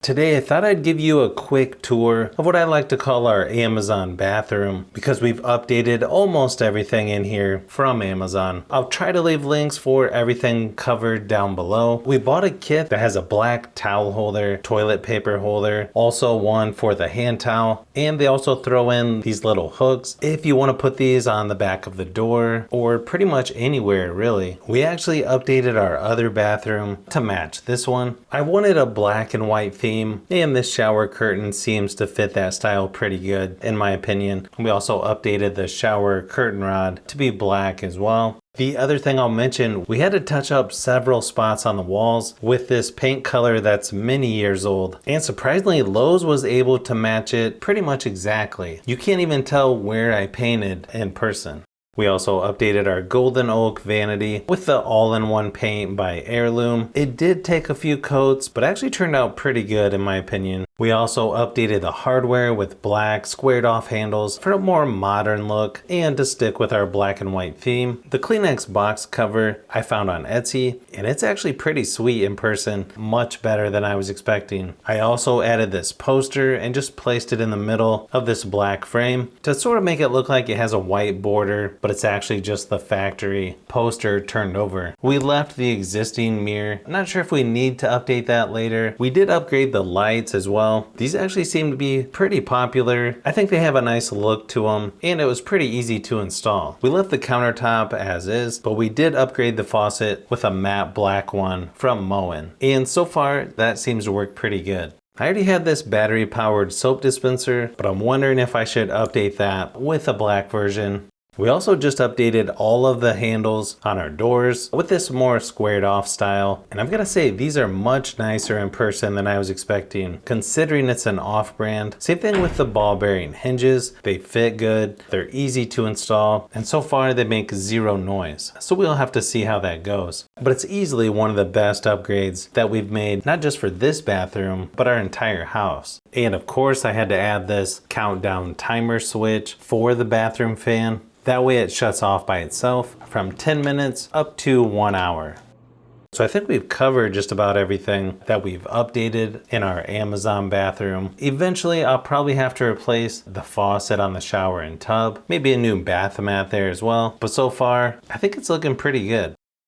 Today I thought I'd give you a quick tour of what I like to call our Amazon bathroom because we've updated almost everything in here from Amazon. I'll try to leave links for everything covered down below. We bought a kit that has a black towel holder, toilet paper holder, also one for the hand towel, and they also throw in these little hooks if you want to put these on the back of the door or pretty much anywhere really. We actually updated our other bathroom to match this one. I wanted a black and white theme, and this shower curtain seems to fit that style pretty good in my opinion. We also updated the shower curtain rod to be black as well. The other thing I'll mention, we had to touch up several spots on the walls with this paint color that's many years old, and surprisingly Lowe's was able to match it pretty much exactly. You can't even tell where I painted in person. We also updated our golden oak vanity with the all-in-one paint by Heirloom. It did take a few coats, but actually turned out pretty good in my opinion. We also updated the hardware with black squared off handles for a more modern look and to stick with our black and white theme. The Kleenex box cover I found on Etsy, and it's actually pretty sweet in person, much better than I was expecting. I also added this poster and just placed it in the middle of this black frame to sort of make it look like it has a white border, but it's actually just the factory poster turned over. We left the existing mirror. I'm not sure if we need to update that later. We did upgrade the lights as well. These actually seem to be pretty popular. I think they have a nice look to them, and it was pretty easy to install. We left the countertop as is, but we did upgrade the faucet with a matte black one from Moen, and so far that seems to work pretty good. I already had this battery powered soap dispenser, but I'm wondering if I should update that with a black version. We also just updated all of the handles on our doors with this more squared off style, and I'm gonna say these are much nicer in person than I was expecting considering it's an off-brand. Same thing with the ball bearing hinges. They fit good, they're easy to install, and so far they make zero noise, so we'll have to see how that goes. But it's easily one of the best upgrades that we've made, not just for this bathroom but our entire house. And of course I had to add this countdown timer switch for the bathroom fan. That way it shuts off by itself from 10 minutes up to 1 hour. So I think we've covered just about everything that we've updated in our Amazon bathroom. Eventually I'll probably have to replace the faucet on the shower and tub, maybe a new bath mat there as well. But so far I think it's looking pretty good.